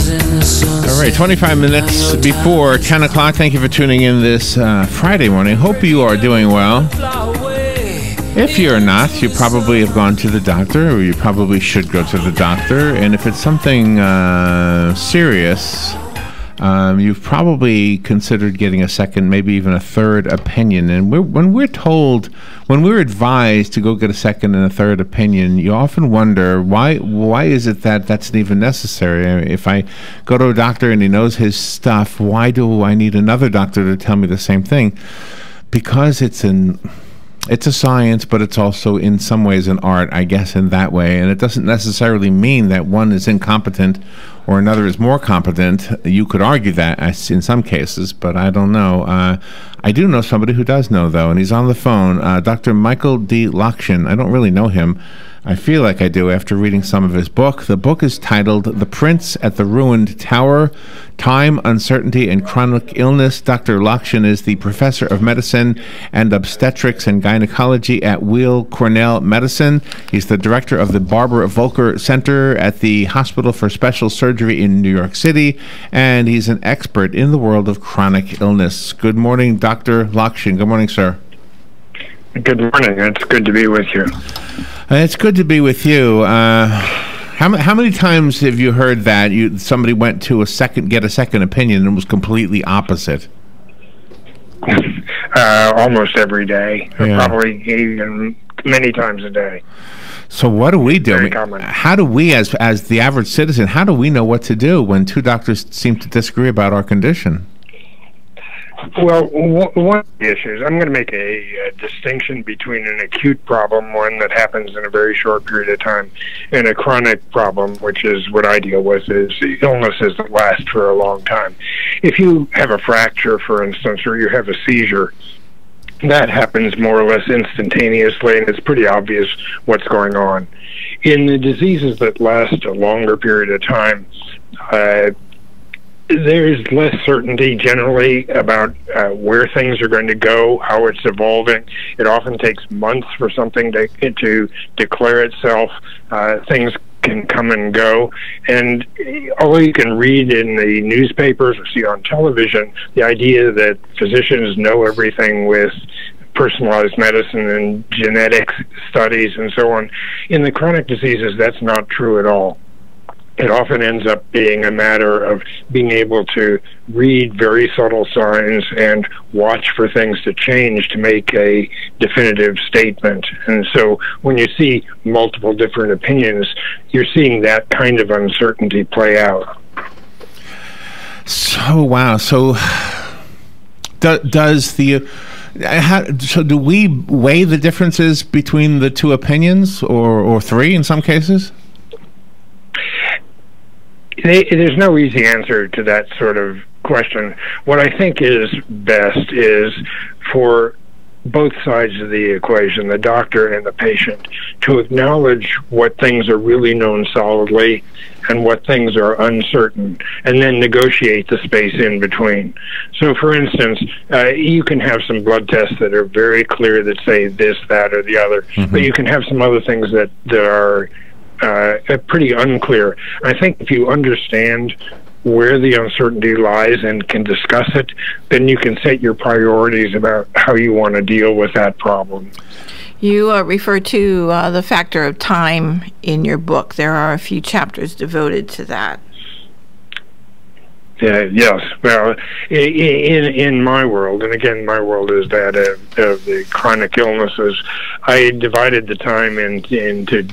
All right, 25 minutes before 10 o'clock. Thank you for tuning in this Friday morning. Hope you are doing well. If you're not, you probably have gone to the doctor, or you probably should go to the doctor. And if it's something serious, you've probably considered getting a second, maybe even a third opinion. And when we're advised to go get a second and a third opinion, you often wonder, why is it that that's even necessary? If I go to a doctor and he knows his stuff, why do I need another doctor to tell me the same thing? Because it's a science, but it's also in some ways an art, I guess, in that way. And it doesn't necessarily mean that one is incompetent or another is more competent. You could argue that in some cases, but I don't know. I do know somebody who does know, though, and he's on the phone, Dr. Michael D. Lockshin. I don't really know him. I feel like I do after reading some of his book. The book is titled The Prince at the Ruined Tower, Time, Uncertainty, and Chronic Illness. Dr. Lockshin is the professor of medicine and obstetrics and gynecology at Weill Cornell Medicine. He's the director of the Barbara Volker Center at the Hospital for Special Surgery in New York City, and he's an expert in the world of chronic illness. Good morning, Dr. Lockshin. Good morning, sir. Good morning. It's good to be with you. It's good to be with you. How many times have you heard that somebody went to get a second opinion and was completely opposite? Almost every day. Yeah. Probably even many times a day. So what do we do? Very common. How do we, as the average citizen, how do we know what to do when two doctors seem to disagree about our condition? Well, one of the issues, I'm going to make a distinction between an acute problem, one that happens in a very short period of time, and a chronic problem, which is what I deal with, is illnesses that last for a long time. If you have a fracture, for instance, or you have a seizure, that happens more or less instantaneously, and it's pretty obvious what's going on. In the diseases that last a longer period of time, there's less certainty generally about where things are going to go, how it's evolving. It often takes months for something to declare itself. Things can come and go. And although you can read in the newspapers or see on television the idea that physicians know everything with personalized medicine and genetics studies and so on, in the chronic diseases, that's not true at all. It often ends up being a matter of being able to read very subtle signs and watch for things to change to make a definitive statement. And so when you see multiple different opinions, you're seeing that kind of uncertainty play out. So, wow. So do we weigh the differences between the two opinions, or three in some cases? There's no easy answer to that sort of question. What I think is best is for both sides of the equation, the doctor and the patient, to acknowledge what things are really known solidly and what things are uncertain, and then negotiate the space in between. So, for instance, you can have some blood tests that are very clear that say this, that, or the other, but you can have some other things that are pretty unclear. I think if you understand where the uncertainty lies and can discuss it, then you can set your priorities about how you want to deal with that problem. You refer to the factor of time in your book. There are a few chapters devoted to that. Yes. Well, in my world, and again, my world is that of the chronic illnesses, I divided the time into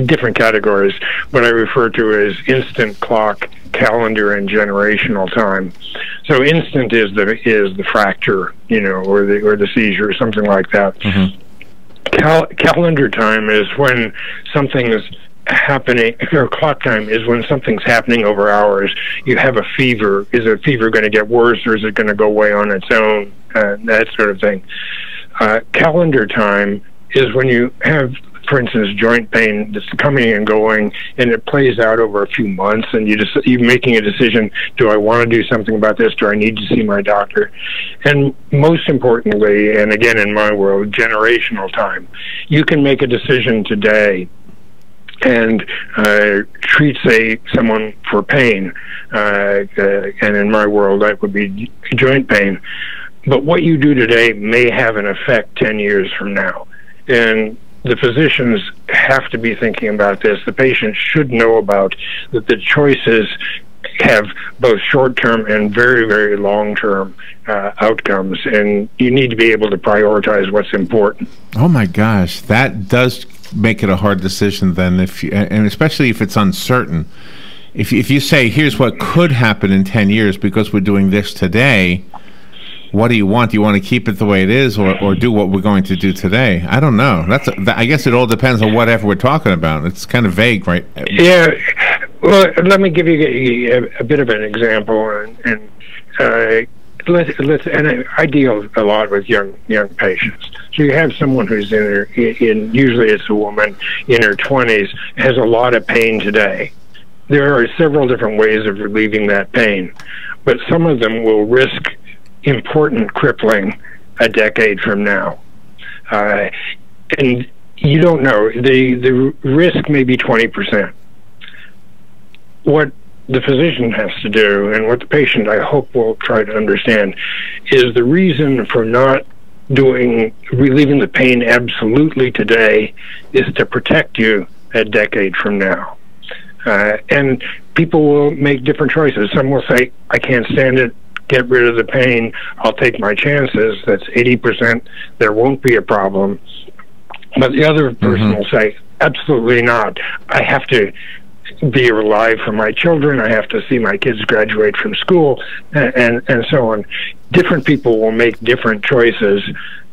different categories, what I refer to as instant, clock, calendar, and generational time. So instant is the fracture, or the seizure, or something like that. Calendar time is when something's happening, or clock time is when something's happening over hours. You have a fever. Is the fever going to get worse, or is it going to go away on its own? That sort of thing. Calendar time is when you have, for instance, joint pain that's coming and going, and it plays out over a few months, and you're making a decision: do I want to do something about this? Do I need to see my doctor? And most importantly, and again in my world, generational time. You can make a decision today and treat, say, someone for pain, and in my world that would be joint pain. But what you do today may have an effect 10 years from now. And the physicians have to be thinking about this. The patient should know about that the choices have both short-term and very, very long-term outcomes, and you need to be able to prioritize what's important. Oh my gosh, that does make it a hard decision then, and especially if it's uncertain. If you say, here's what could happen in 10 years because we're doing this today, what do you want? Do you want to keep it the way it is, or do what we're going to do today? I don't know. I guess it all depends on whatever we're talking about. It's kind of vague, right? Yeah. Well, let me give you a bit of an example, and I deal a lot with young patients. So you have someone who's usually it's a woman in her 20s, has a lot of pain today. There are several different ways of relieving that pain, but some of them will risk important crippling a decade from now, and you don't know. The risk may be 20%. What the physician has to do, and what the patient, I hope, will try to understand, is the reason for not relieving the pain absolutely today is to protect you a decade from now. And people will make different choices. Some will say, I can't stand it, get rid of the pain, I'll take my chances. That's 80%, there won't be a problem. But the other person will say, absolutely not. I have to be alive for my children, I have to see my kids graduate from school, and so on. Different people will make different choices,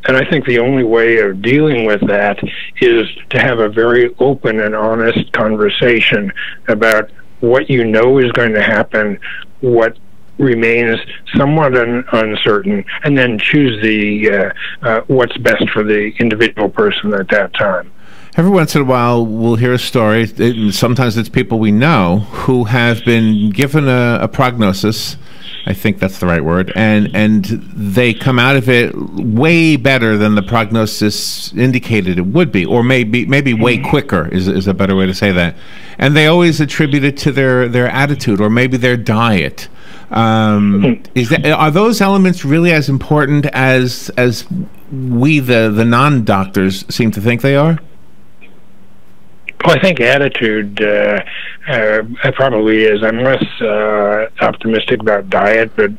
and I think the only way of dealing with that is to have a very open and honest conversation about what you know is going to happen, what remains somewhat uncertain, and then choose the what's best for the individual person at that time. Every once in a while, we'll hear a story. Sometimes it's people we know who have been given a prognosis. I think that's the right word, and they come out of it way better than the prognosis indicated it would be, or maybe way quicker is a better way to say that. And they always attribute it to their attitude or maybe their diet. Are those elements really as important as we the non-doctors seem to think they are? Well, I think attitude probably is. I'm less optimistic about diet, but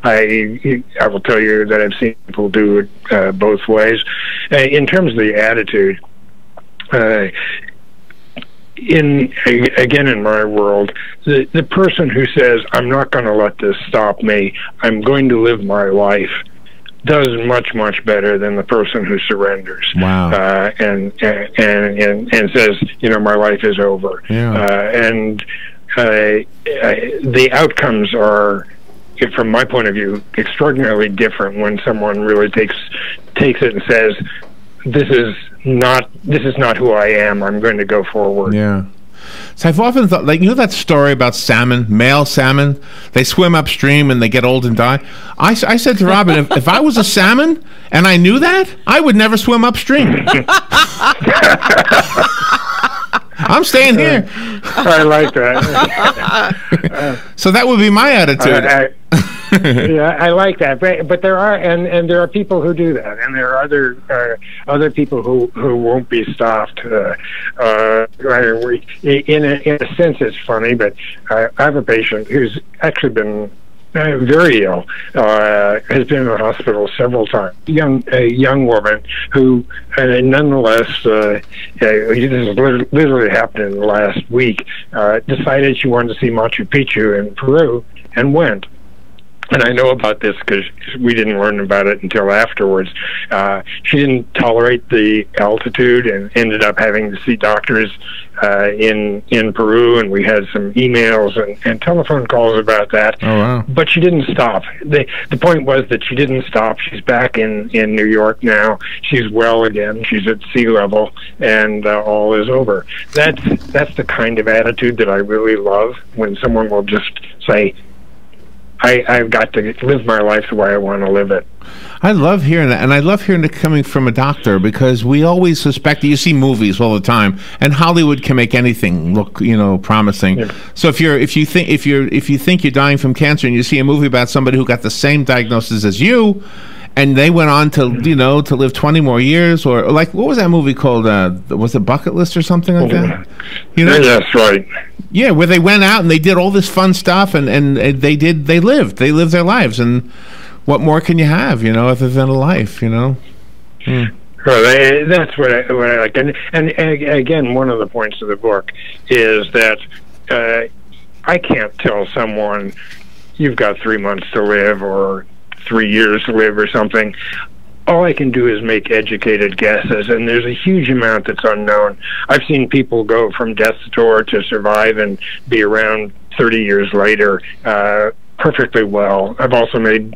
I will tell you that I've seen people do it both ways. In terms of the attitude, in my world, the person who says, I'm not going to let this stop me, I'm going to live my life, does much better than the person who surrenders. Wow. And says, my life is over. Yeah. The outcomes are, from my point of view, extraordinarily different when someone really takes it and says, this is not who I am, I'm going to go forward. Yeah. So I've often thought, that story about salmon, male salmon, they swim upstream and they get old and die. I said to Robin, if I was a salmon and I knew that, I would never swim upstream. I'm staying here. I like that. So that would be my attitude. Yeah, I like that. But there are and there are people who do that, and there are other people who won't be stopped. In a sense, it's funny, but I have a patient who's actually been very ill, has been in the hospital several times. A young woman who, nonetheless, this has literally happened in the last week, decided she wanted to see Machu Picchu in Peru and went. And I know about this because we didn't learn about it until afterwards. She didn't tolerate the altitude and ended up having to see doctors in Peru, and we had some emails and telephone calls about that. Oh, wow. But she didn't stop. The point was that she didn't stop. She's back in New York now. She's well again. She's at sea level, and all is over. That's the kind of attitude that I really love, when someone will just say, I've got to live my life the way I want to live it. I love hearing that, and I love hearing it coming from a doctor, because we always suspect, you see movies all the time, and Hollywood can make anything look, promising. Yeah. So if you think you're dying from cancer, and you see a movie about somebody who got the same diagnosis as you, and they went on to to live 20 more years, or like, what was that movie called? Was it Bucket List or something like that? That's right. Yeah, where they went out and they did all this fun stuff, and they lived their lives, and what more can you have, other than a life, Well, that's what I like, and again, one of the points of the book is that I can't tell someone you've got 3 months to live or 3 years to live or something. All I can do is make educated guesses, and there's a huge amount that's unknown. I've seen people go from death's door to survive and be around 30 years later perfectly well. I've also made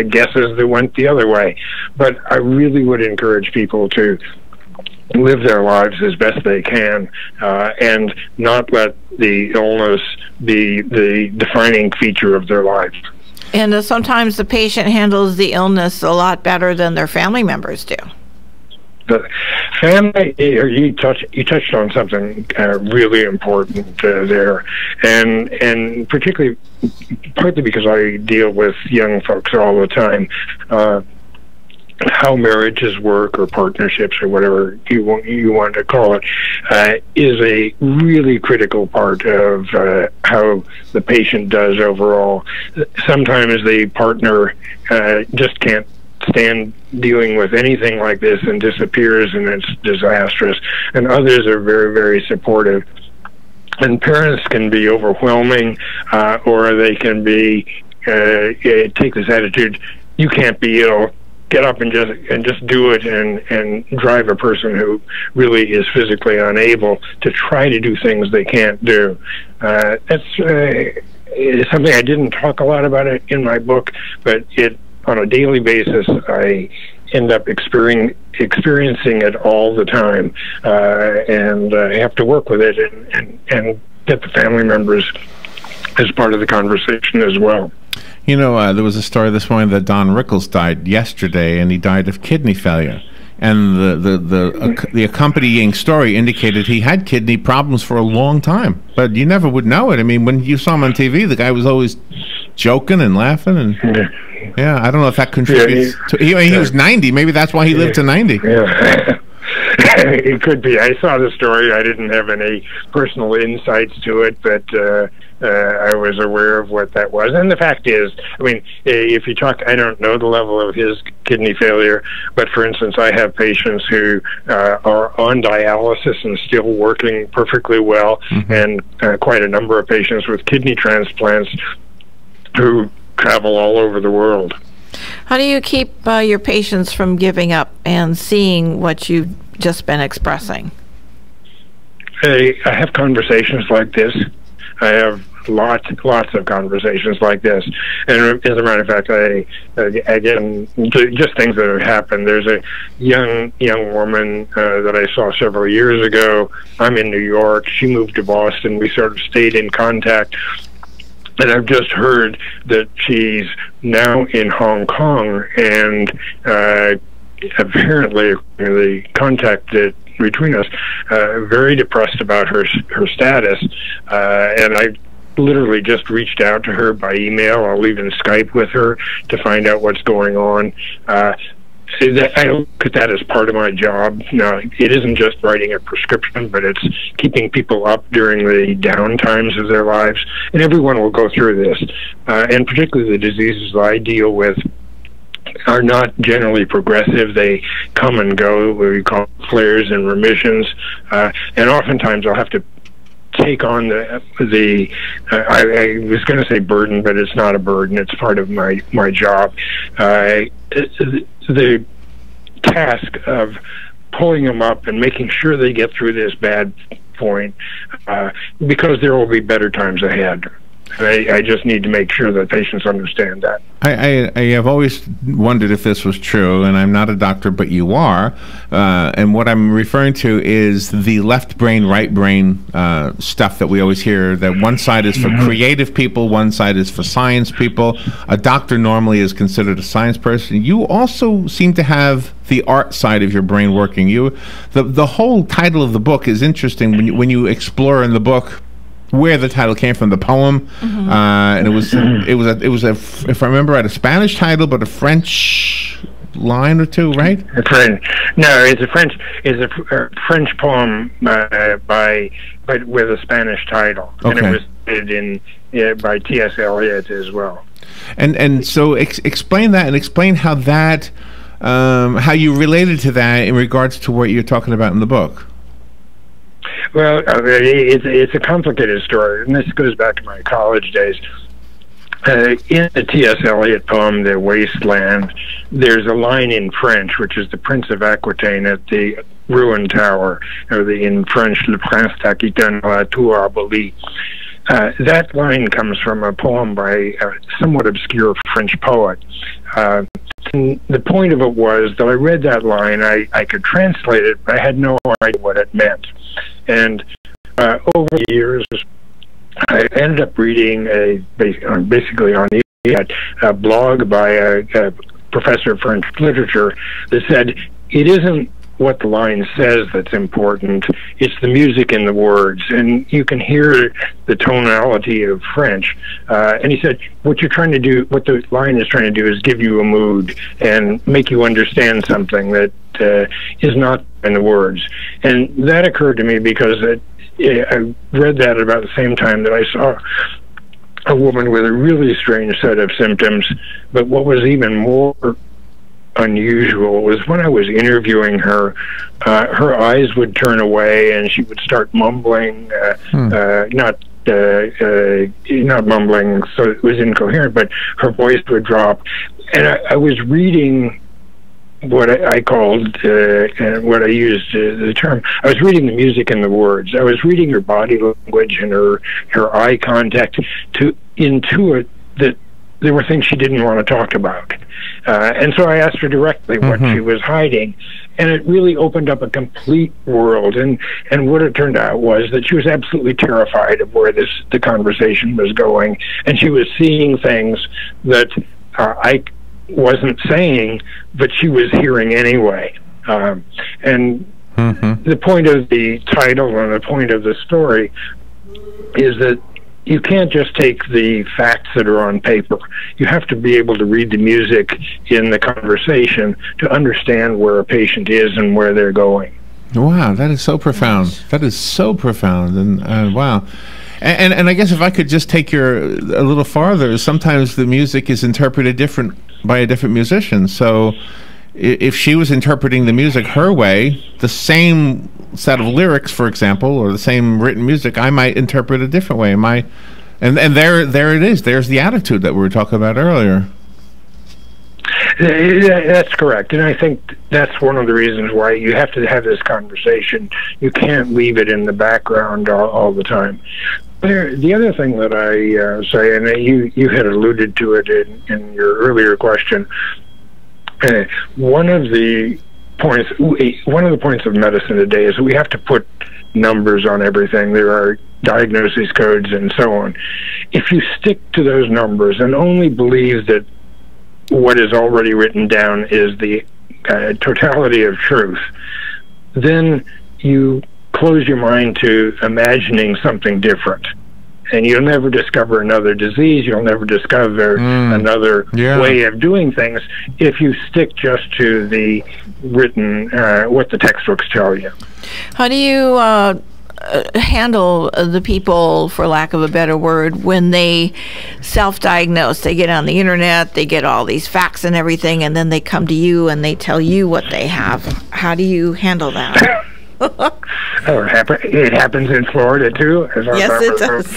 guesses that went the other way. But I really would encourage people to live their lives as best they can and not let the illness be the defining feature of their life. And sometimes the patient handles the illness a lot better than their family members do. The family, you touched on something really important there, and particularly, partly because I deal with young folks all the time. How marriages work, or partnerships, or whatever you want to call it, is a really critical part of how the patient does overall. Sometimes the partner just can't stand dealing with anything like this and disappears, and it's disastrous, and others are very, very supportive. And parents can be overwhelming, or they can be take this attitude: you can't be ill, get up and just do it, and drive a person who really is physically unable to try to do things they can't do. That's something I didn't talk a lot about it in my book, but on a daily basis I end up experiencing it all the time, and I have to work with it and get the family members as part of the conversation as well. There was a story this morning that Don Rickles died yesterday, and he died of kidney failure. And the accompanying story indicated he had kidney problems for a long time, but you never would know it. I mean, when you saw him on TV, the guy was always joking and laughing, and yeah, I don't know if that contributes to. He was 90. Maybe that's why he lived to 90. Yeah. It could be. I saw the story. I didn't have any personal insights to it, but I was aware of what that was. And the fact is, I mean, if you talk, I don't know the level of his kidney failure, but for instance, I have patients who are on dialysis and still working perfectly well, and quite a number of patients with kidney transplants who travel all over the world. How do you keep your patients from giving up and seeing what you've just been expressing? I have conversations like this. I have lots of conversations like this, and as a matter of fact, again, just things that have happened. There's a young woman that I saw several years ago. I'm in New York. She moved to Boston. We sort of stayed in contact. And I've just heard that she's now in Hong Kong, and apparently the contact between us, very depressed about her status, and I literally just reached out to her by email. I'll even Skype with her to find out what's going on. I look at that as part of my job. Now, it isn't just writing a prescription, but it's keeping people up during the down times of their lives. And everyone will go through this. And particularly the diseases I deal with are not generally progressive. They come and go, what we call flares and remissions. And oftentimes I'll have to take on I was going to say burden, but it's not a burden. It's part of my job. The task of pulling them up and making sure they get through this bad point, because there will be better times ahead. I just need to make sure that patients understand that. I have always wondered if this was true, and I'm not a doctor, but you are. And what I'm referring to is the left brain, right brain stuff that we always hear, that one side is for creative people, one side is for science people. A doctor normally is considered a science person. You also seem to have the art side of your brain working. The whole title of the book is interesting when you explore in the book where the title came from, the poem, and it was if I remember right, a Spanish title, but a French line or two, right? No, it's a French poem but with a Spanish title, and it was edited by T.S. Eliot as well. And so explain that, and explain how that how you related to that in regards to what you're talking about in the book. Well, it's a complicated story, and this goes back to my college days. In the T.S. Eliot poem, The Wasteland, there's a line in French, which is the Prince of Aquitaine at the ruined tower, or in French, Le Prince d'Aquitaine à la tour abolie. That line comes from a poem by a somewhat obscure French poet. And the point of it was that I read that line, I could translate it, but I had no idea what it meant. And over the years, I ended up reading basically on the internet, a blog by a professor of French literature that said, it isn't what the line says that's important, it's the music in the words. And you can hear the tonality of French. And he said, what the line is trying to do is give you a mood and make you understand something that is not in the words. And that occurred to me because I read that at about the same time that I saw a woman with a really strange set of symptoms. But what was even more unusual was when I was interviewing her, her eyes would turn away and she would start mumbling, not mumbling, so it was incoherent, but her voice would drop. And I was reading what I called, what I used the term, I was reading the music in the words. I was reading her body language and her eye contact to intuit that there were things she didn't want to talk about. And so I asked her directly what she was hiding, and it really opened up a complete world. And what it turned out was that she was absolutely terrified of where the conversation was going, and she was seeing things that I wasn't saying, but she was hearing anyway. And the point of the title and the point of the story is that you can't just take the facts that are on paper. You have to be able to read the music in the conversation to understand where a patient is and where they're going. Wow, that is so profound. That is so profound, and wow. And I guess if I could just take a little farther, sometimes the music is interpreted different by a different musician. So if she was interpreting the music her way, the same set of lyrics, for example, or the same written music, I might interpret a different way. And there it is. There's the attitude that we were talking about earlier. That's correct, and I think that's one of the reasons why you have to have this conversation. You can't leave it in the background all the time. The other thing that I say, and you had alluded to it in your earlier question, one of the points of medicine today is that we have to put numbers on everything. There are diagnosis codes and so on. If you stick to those numbers and only believe that what is already written down is the totality of truth, then you close your mind to imagining something different. And you'll never discover another disease, you'll never discover another way of doing things if you stick just to the written, what the textbooks tell you. How do you handle the people, for lack of a better word, when they self-diagnose? They get on the internet, they get all these facts and everything, and then they come to you and they tell you what they have. How do you handle that? It happens in Florida too. Yes, it does.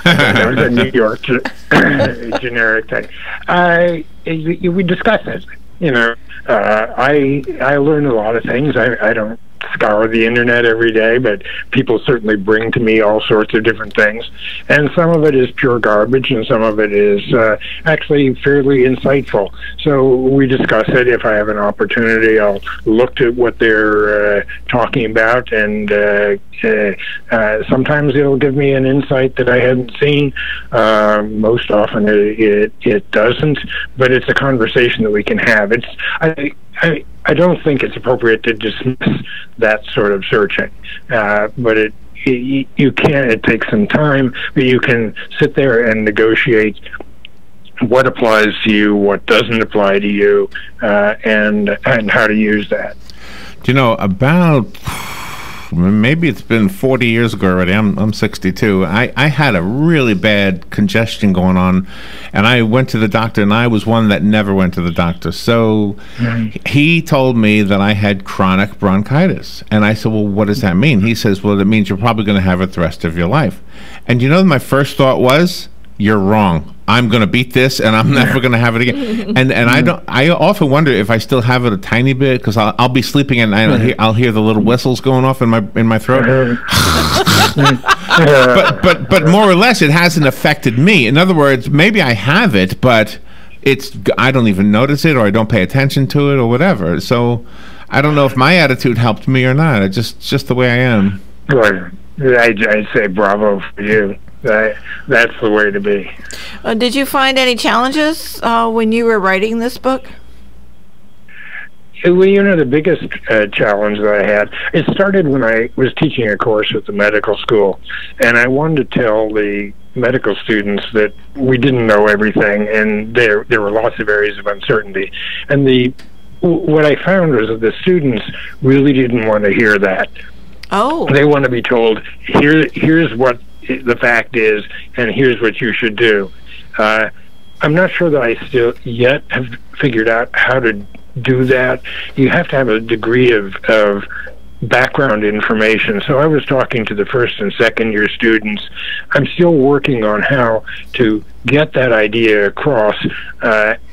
That was a New York generic thing. We discuss it. I learn a lot of things. I don't scour the internet every day, but people certainly bring to me all sorts of different things, and some of it is pure garbage, and some of it is actually fairly insightful. So we discuss it. If I have an opportunity, I'll look at what they're talking about, and sometimes it'll give me an insight that I hadn't seen. Most often it doesn't, but it's a conversation that we can have. I don't think it's appropriate to dismiss that sort of searching, but you can. It takes some time, but you can sit there and negotiate what applies to you, what doesn't apply to you, and how to use that. You know, about maybe it's been 40 years ago already. I'm 62. I had a really bad congestion going on, and I went to the doctor, and I was one that never went to the doctor. So he told me that I had chronic bronchitis, and I said, well, what does that mean? He says, well, it means you're probably going to have it the rest of your life. And you know, my first thought was, you're wrong. I'm going to beat this, and I'm never going to have it again. And I often wonder if I still have it a tiny bit, because I'll be sleeping and I'll hear the little whistles going off in my throat. but more or less, it hasn't affected me. In other words, maybe I have it, but I don't even notice it, or I don't pay attention to it, or whatever. So I don't know if my attitude helped me or not. It's just the way I am. Well, I'd say bravo for you. That's the way to be. Did you find any challenges when you were writing this book? Well, you know, the biggest challenge that I had, it started when I was teaching a course at the medical school, and I wanted to tell the medical students that we didn't know everything, and there were lots of areas of uncertainty. And what I found was that the students really didn't want to hear that. Oh. They want to be told, here's what the fact is, and here's what you should do. I'm not sure that I still yet have figured out how to do that. You have to have a degree of background information. So I was talking to the first and second year students. I'm still working on how to get that idea across,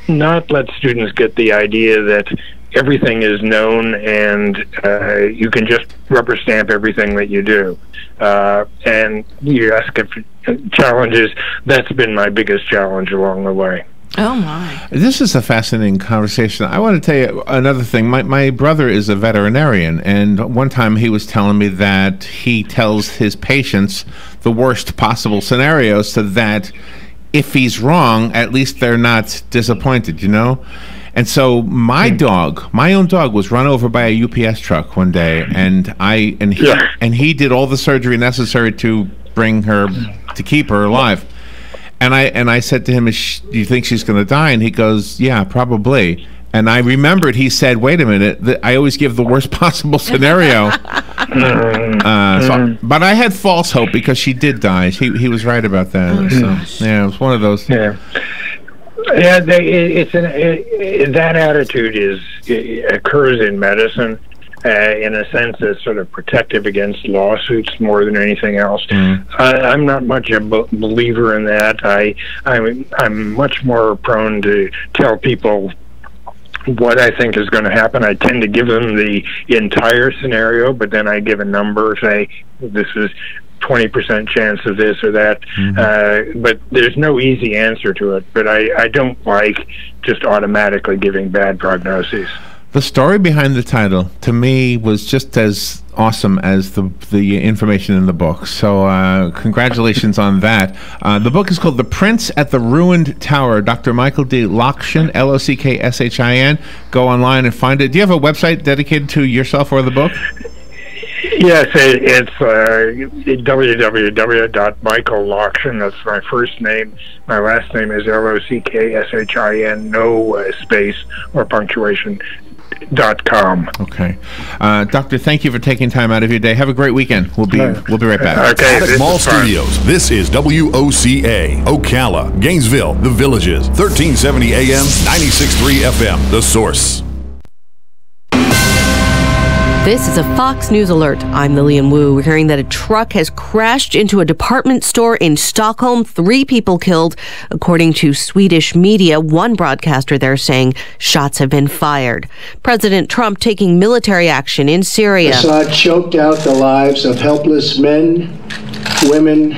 not let students get the idea that everything is known and you can just rubber stamp everything that you do. And you ask if challenges, that's been my biggest challenge along the way. Oh, my. This is a fascinating conversation. I want to tell you another thing. My brother is a veterinarian, and one time he was telling me that he tells his patients the worst possible scenarios so that if he's wrong, at least they're not disappointed, you know? And so my own dog, was run over by a UPS truck one day, and he did all the surgery necessary to keep her alive. And I said to him, do you think she's going to die? And he goes, yeah, probably. And I remembered he said, wait a minute, I always give the worst possible scenario. But I had false hope because she did die. He was right about that. So, yeah, it was one of those. Yeah. Yeah, that attitude occurs in medicine in a sense that's sort of protective against lawsuits more than anything else. I'm not much a believer in that. I'm much more prone to tell people what I think is going to happen. I tend to give them the entire scenario, but then I give a number, say this is 20% chance of this or that, but there's no easy answer to it. But I don't like just automatically giving bad prognoses. The story behind the title, to me, was just as awesome as the information in the book. So congratulations on that. The book is called The Prince at the Ruined Tower. Dr. Michael D. Lockshin, Lockshin. Go online and find it. Do you have a website dedicated to yourself or the book? Yes, it's www.michaellockshin. That's my first name. My last name is Lockshin, no space or punctuation. .com. Okay, Doctor, thank you for taking time out of your day. Have a great weekend. We'll be right back. Okay, Abbott Mall Studios. This is WOCA, Ocala, Gainesville, The Villages, 1370 AM, 96.3 FM. The Source. This is a Fox News alert. I'm Lillian Wu. We're hearing that a truck has crashed into a department store in Stockholm. 3 people killed, according to Swedish media. One broadcaster there saying shots have been fired. President Trump taking military action in Syria. Assad choked out the lives of helpless men, women,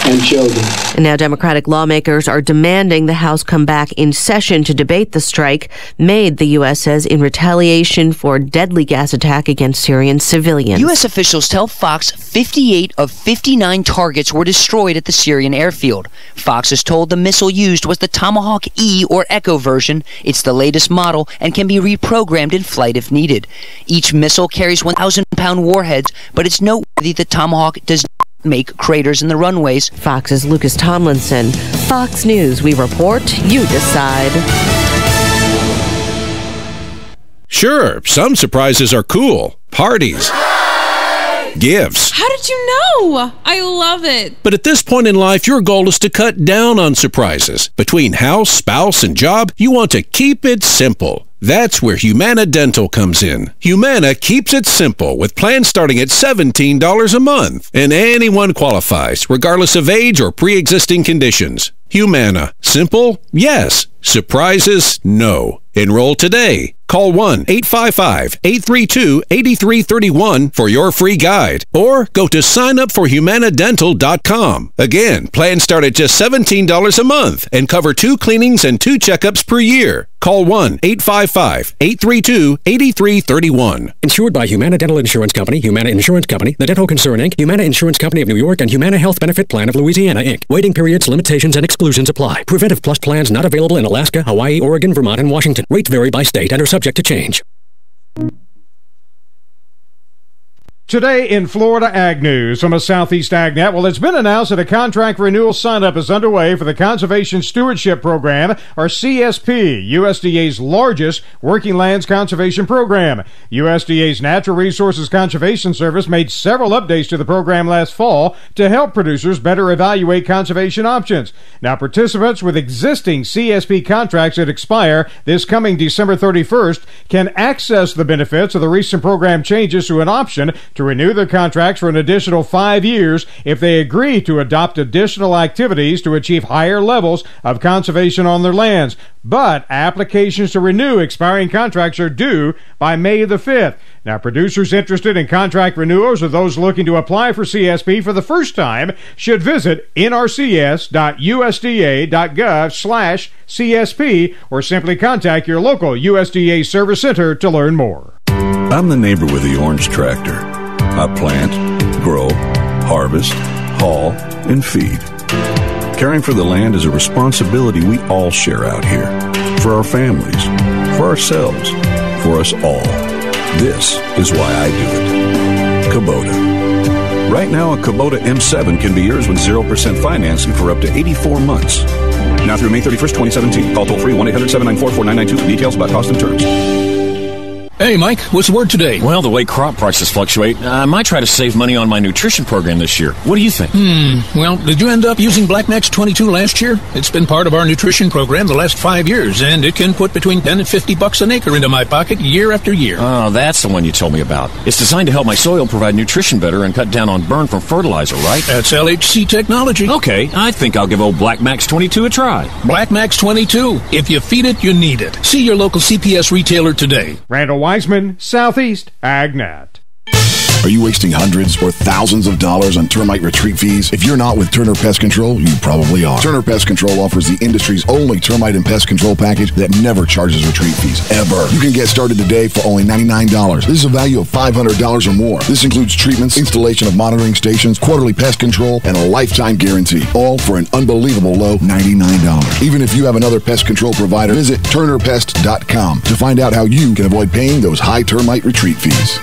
and children. And now Democratic lawmakers are demanding the House come back in session to debate the strike made, the U.S. says, in retaliation for a deadly gas attack against Syrian civilians. U.S. officials tell Fox 58 of 59 targets were destroyed at the Syrian airfield. Fox is told the missile used was the Tomahawk E or Echo version. It's the latest model and can be reprogrammed in flight if needed. Each missile carries 1,000-pound warheads, but it's noteworthy the Tomahawk does not make craters in the runways. Fox's Lucas Tomlinson. Fox News, we report, you decide. Sure, some surprises are cool. Parties. Gifts. How did you know? I love it. But at this point in life, your goal is to cut down on surprises. Between house, spouse, and job, you want to keep it simple. That's where Humana Dental comes in. Humana keeps it simple with plans starting at $17 a month. And anyone qualifies, regardless of age or pre-existing conditions. Humana. Simple? Yes. Surprises? No. Enroll today. Call 1-855-832-8331 for your free guide. Or go to signupforhumanadental.com. Again, plans start at just $17 a month and cover 2 cleanings and 2 checkups per year. Call 1-855-832-8331. Insured by Humana Dental Insurance Company, Humana Insurance Company, The Dental Concern, Inc., Humana Insurance Company of New York, and Humana Health Benefit Plan of Louisiana, Inc. Waiting periods, limitations, and exclusions apply. Preventive Plus plans not available in Alaska, Hawaii, Oregon, Vermont, and Washington. Rates vary by state and are subject to change. Today in Florida Ag News from a Southeast AgNet. Well, it's been announced that a contract renewal sign-up is underway for the Conservation Stewardship Program, or CSP, USDA's largest working lands conservation program. USDA's Natural Resources Conservation Service made several updates to the program last fall to help producers better evaluate conservation options. Now, participants with existing CSP contracts that expire this coming December 31st can access the benefits of the recent program changes to an option to renew their contracts for an additional 5 years if they agree to adopt additional activities to achieve higher levels of conservation on their lands. But applications to renew expiring contracts are due by May the 5th. Now, producers interested in contract renewals or those looking to apply for CSP for the first time should visit nrcs.usda.gov/CSP or simply contact your local USDA Service Center to learn more. I'm the neighbor with the orange tractor. I plant, grow, harvest, haul, and feed. Caring for the land is a responsibility we all share out here. For our families, for ourselves, for us all. This is why I do it. Kubota. Right now, a Kubota M7 can be yours with 0% financing for up to 84 months. Now through May 31st, 2017. Call toll-free 1-800-794-4992 for details about cost and terms. Hey, Mike, what's the word today? Well, the way crop prices fluctuate, I might try to save money on my nutrition program this year. What do you think? Well, did you end up using Black Max 22 last year? It's been part of our nutrition program the last 5 years, and it can put between $10 and $50 an acre into my pocket year after year. Oh, that's the one you told me about. It's designed to help my soil provide nutrition better and cut down on burn from fertilizer, right? That's LHC technology. Okay, I think I'll give old Black Max 22 a try. Black Max 22. If you feed it, you need it. See your local CPS retailer today. Randall Wiseman, Southeast AgNet. Are you wasting hundreds or thousands of dollars on termite retreat fees? If you're not with Turner Pest Control, you probably are. Turner Pest Control offers the industry's only termite and pest control package that never charges retreat fees, ever. You can get started today for only $99. This is a value of $500 or more. This includes treatments, installation of monitoring stations, quarterly pest control, and a lifetime guarantee, all for an unbelievable low $99. Even if you have another pest control provider, visit turnerpest.com to find out how you can avoid paying those high termite retreat fees.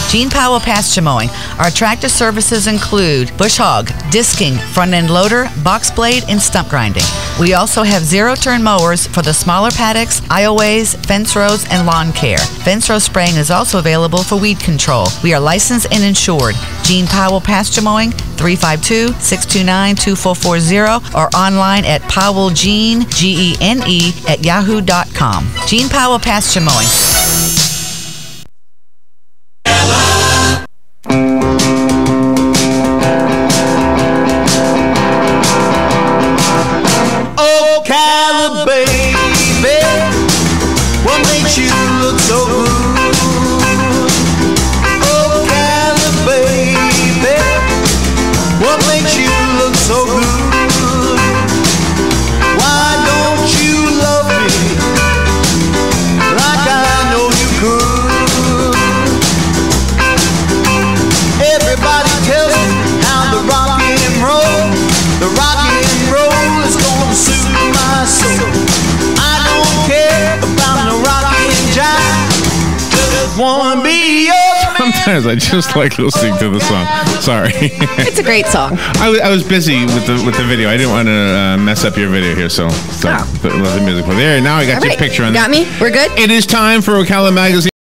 Gene Powell Pasture Mowing. Our tractor services include bush hog, disking, front-end loader, box blade, and stump grinding. We also have zero-turn mowers for the smaller paddocks, aisleways, fence rows, and lawn care. Fence row spraying is also available for weed control. We are licensed and insured. Gene Powell Pasture Mowing, 352-629-2440, or online at powellgene, Gene, @yahoo.com. Gene Powell Pasture Mowing. what makes you look so good? Why don't you love me like I know you could? Everybody tells me how the rock and roll is gonna suit my soul. I don't care about no rock and jive, just wanna be your man. Sometimes I just like listening to the song. Sorry. It's a great song. I was busy with the video. I didn't want to mess up your video here, so let the music play. There, now I got your picture on Got me? We're good? It is time for Ocala Magazine.